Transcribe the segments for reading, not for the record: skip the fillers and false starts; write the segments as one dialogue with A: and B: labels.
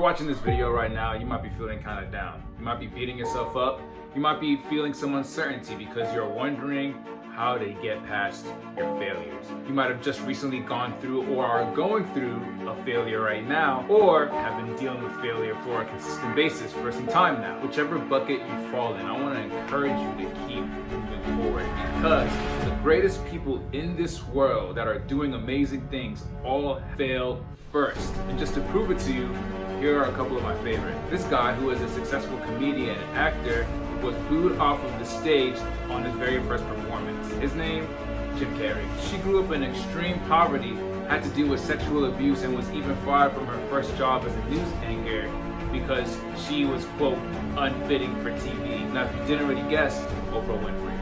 A: watching this video right now, you might be feeling kind of down. You might be beating yourself up. You might be feeling some uncertainty because you're wondering how to get past your failures. You might have just recently gone through or are going through a failure right now, or have been dealing with failure for a consistent basis for some time now. Whichever bucket you fall in, I want to encourage you to keep moving forward, because the greatest people in this world that are doing amazing things all fail first. And just to prove it to you, here are a couple of my favorites. This guy, who is a successful comedian and actor, was booed off of the stage on his very first performance. His name, Jim Carrey. She grew up in extreme poverty, had to deal with sexual abuse, and was even fired from her first job as a news anchor because she was, quote, unfitting for TV. Now, if you didn't already guess, Oprah Winfrey.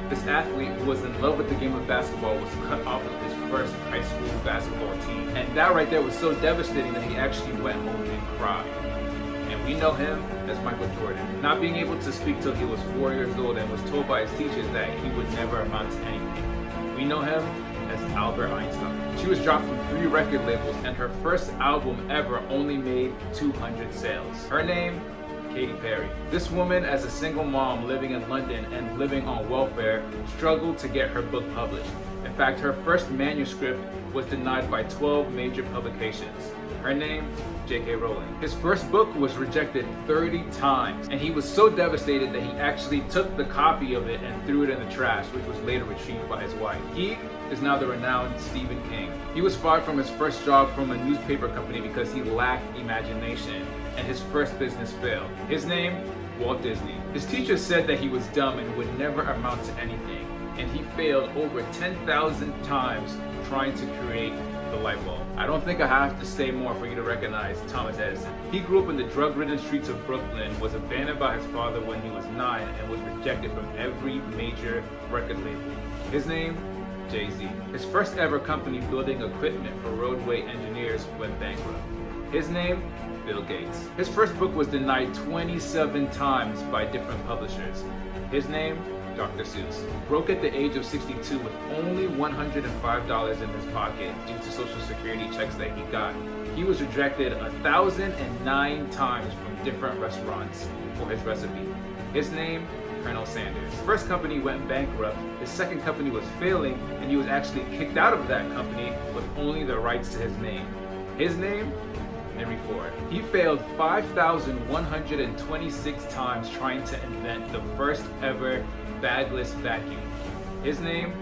A: This athlete, who was in love with the game of basketball, was cut off of his first high school basketball team. And that right there was so devastating that he actually went home and cried. And we know him as Michael Jordan, not being able to speak till he was 4 years old and was told by his teachers that he would never amount to anything. We know him as Albert Einstein. She was dropped from 3 record labels, and her first album ever only made 200 sales. Her name, Katy Perry. This woman, as a single mom living in London and living on welfare, struggled to get her book published. In fact, her first manuscript was denied by 12 major publications. Her name, J.K. Rowling. His first book was rejected 30 times, and he was so devastated that he actually took the copy of it and threw it in the trash, which was later retrieved by his wife. He is now the renowned Stephen King. He was fired from his first job from a newspaper company because he lacked imagination, and his first business failed. His name, Walt Disney. His teacher said that he was dumb and would never amount to anything, and he failed over 10,000 times trying to create the light bulb. I don't think I have to say more for you to recognize Thomas Edison. He grew up in the drug-ridden streets of Brooklyn, was abandoned by his father when he was 9, and was rejected from every major record label. His name, Jay-Z. His first ever company building equipment for roadway engineers went bankrupt. His name, Bill Gates. His first book was denied 27 times by different publishers. His name, Dr. Seuss. Broke at the age of 62 with only $105 in his pocket due to Social Security checks that he got. He was rejected 1,009 times from different restaurants for his recipe. His name, Colonel Sanders. His first company went bankrupt, his second company was failing, and he was actually kicked out of that company with only the rights to his name. His name, Henry Ford. He failed 5,126 times trying to invent the first ever bagless vacuum. His name,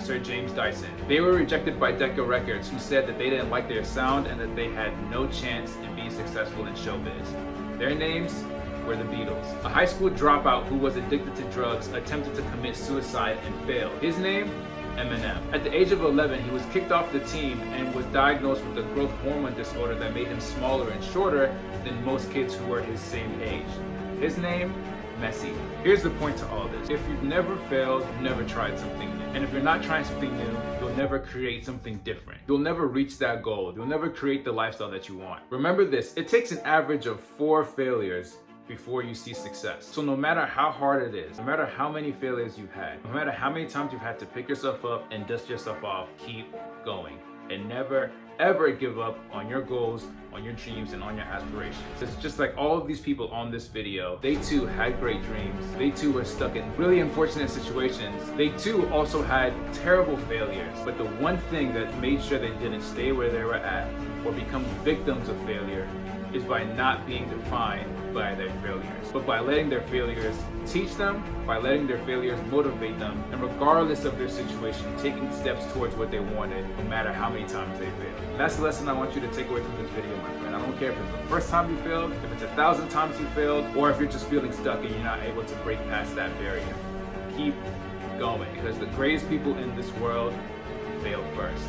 A: Sir James Dyson. They were rejected by Decca Records, who said that they didn't like their sound and that they had no chance in being successful in showbiz. Their names were the Beatles. A high school dropout who was addicted to drugs attempted to commit suicide and failed. His name, Eminem. At the age of 11, he was kicked off the team and was diagnosed with a growth hormone disorder that made him smaller and shorter than most kids who were his same age. His name, Messi. Here's the point to all this. If you've never failed, you've never tried something new. And if you're not trying something new, you'll never create something different. You'll never reach that goal. You'll never create the lifestyle that you want. Remember this, it takes an average of 4 failures before you see success. So no matter how hard it is, no matter how many failures you've had, no matter how many times you've had to pick yourself up and dust yourself off, keep going. And never, ever give up on your goals, on your dreams, and on your aspirations. It's just like all of these people on this video, they too had great dreams. They too were stuck in really unfortunate situations. They too also had terrible failures. But the one thing that made sure they didn't stay where they were at or become victims of failure is by not being defined by their failures, but by letting their failures teach them, by letting their failures motivate them, and regardless of their situation, taking steps towards what they wanted, no matter how many times they failed. And that's the lesson I want you to take away from this video, my friend. I don't care if it's the first time you failed, if it's 1,000 times you failed, or if you're just feeling stuck and you're not able to break past that barrier. Keep going, because the greatest people in this world failed first.